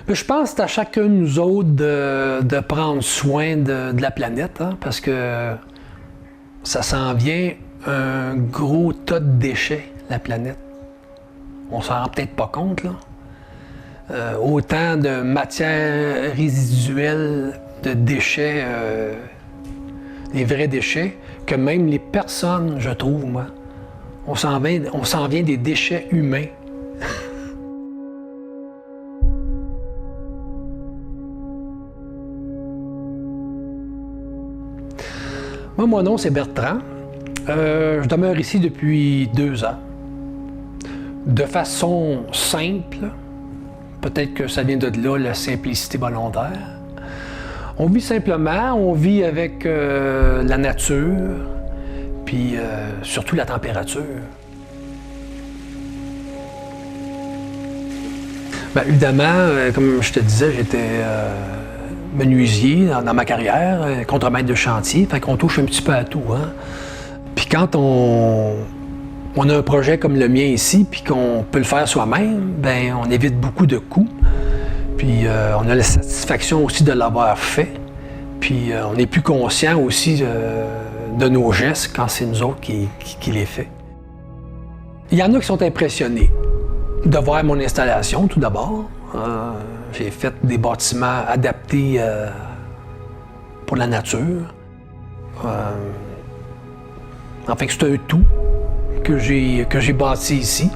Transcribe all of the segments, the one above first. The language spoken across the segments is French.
Je pense que c'est à chacun de nous autres de prendre soin de la planète, hein, parce que ça s'en vient un gros tas de déchets, la planète. On s'en rend peut-être pas compte, là. Autant de matières résiduelles, de déchets, des vrais déchets, que même les personnes, je trouve, moi. On s'en vient des déchets humains. Moi, mon nom, c'est Bertrand. Je demeure ici depuis 2 ans. De façon simple, peut-être que ça vient de là, la simplicité volontaire. On vit simplement, on vit avec la nature, puis surtout la température. Bien, évidemment, comme je te disais, j'étais menuisier dans ma carrière, contremaître de chantier, fait qu'on touche un petit peu à tout, hein. Puis quand on a un projet comme le mien ici, puis qu'on peut le faire soi-même, bien, on évite beaucoup de coûts. Puis on a la satisfaction aussi de l'avoir fait. Puis on est plus conscient aussi de nos gestes quand c'est nous autres qui les fait. Il y en a qui sont impressionnés de voir mon installation, tout d'abord. J'ai fait des bâtiments adaptés pour la nature. Enfin, c'est un tout que j'ai bâti ici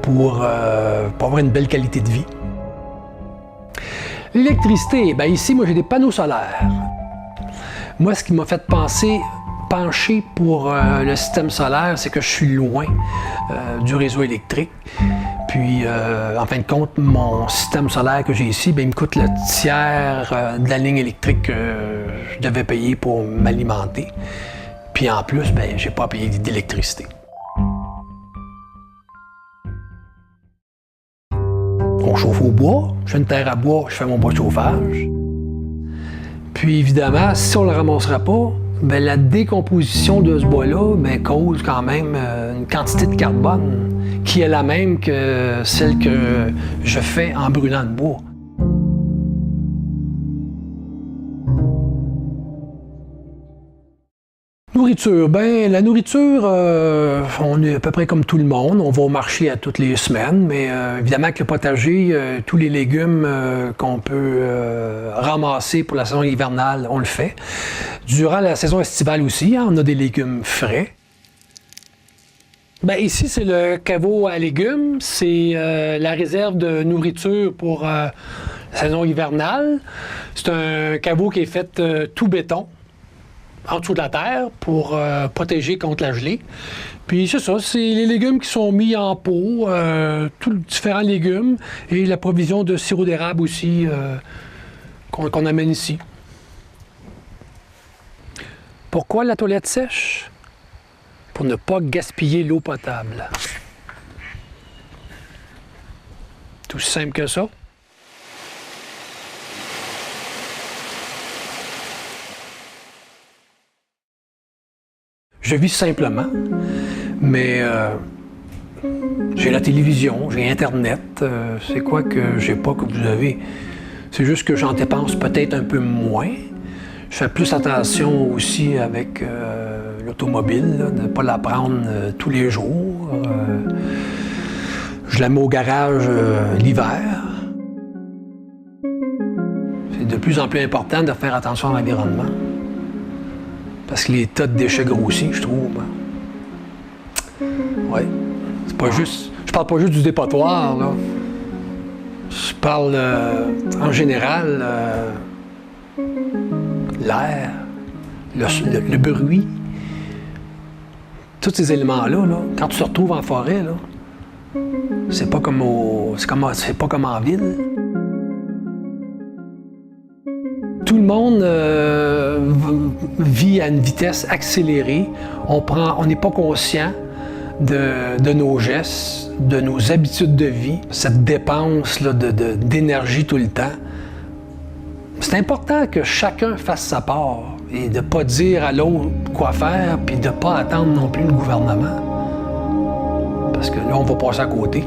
pour avoir une belle qualité de vie. L'électricité, bien ici, moi j'ai des panneaux solaires. Moi, ce qui m'a fait pencher pour le système solaire, c'est que je suis loin du réseau électrique. Puis, en fin de compte, mon système solaire que j'ai ici, bien, il me coûte le tiers de la ligne électrique que je devais payer pour m'alimenter. Puis en plus, bien, j'ai pas à payer d'électricité. On chauffe au bois, j'ai une terre à bois, je fais mon bois de chauffage. Puis évidemment, si on ne le ramassera pas, bien, la décomposition de ce bois-là cause quand même une quantité de carbone qui est la même que celle que je fais en brûlant le bois. Nourriture, bien, la nourriture, on est à peu près comme tout le monde. On va au marché à toutes les semaines, mais évidemment avec le potager, tous les légumes qu'on peut ramasser pour la saison hivernale, on le fait. Durant la saison estivale aussi, hein, on a des légumes frais. Bien, ici, c'est le caveau à légumes. C'est la réserve de nourriture pour la saison hivernale. C'est un caveau qui est fait tout béton, en dessous de la terre pour protéger contre la gelée. Puis c'est ça, c'est les légumes qui sont mis en pot, tous les différents légumes et la provision de sirop d'érable aussi qu'on amène ici. Pourquoi la toilette sèche? Pour ne pas gaspiller l'eau potable. Tout aussi simple que ça. Je vis simplement, mais j'ai la télévision, j'ai Internet. C'est quoi que j'ai pas que vous avez? C'est juste que j'en dépense peut-être un peu moins. Je fais plus attention aussi avec l'automobile, de ne pas la prendre tous les jours. Je la mets au garage l'hiver. C'est de plus en plus important de faire attention à l'environnement. Parce que les tas de déchets grossissent, je trouve. Oui. C'est pas juste. Je parle pas juste du dépotoir, là. Je parle en général l'air, le bruit. Tous ces éléments-là, là, quand tu te retrouves en forêt, là, c'est pas comme en ville. Tout le monde vit à une vitesse accélérée. On n'est pas conscient de nos gestes, de nos habitudes de vie, cette dépense là, d'énergie tout le temps. C'est important que chacun fasse sa part et de ne pas dire à l'autre quoi faire puis de ne pas attendre non plus le gouvernement. Parce que là, on va passer à côté.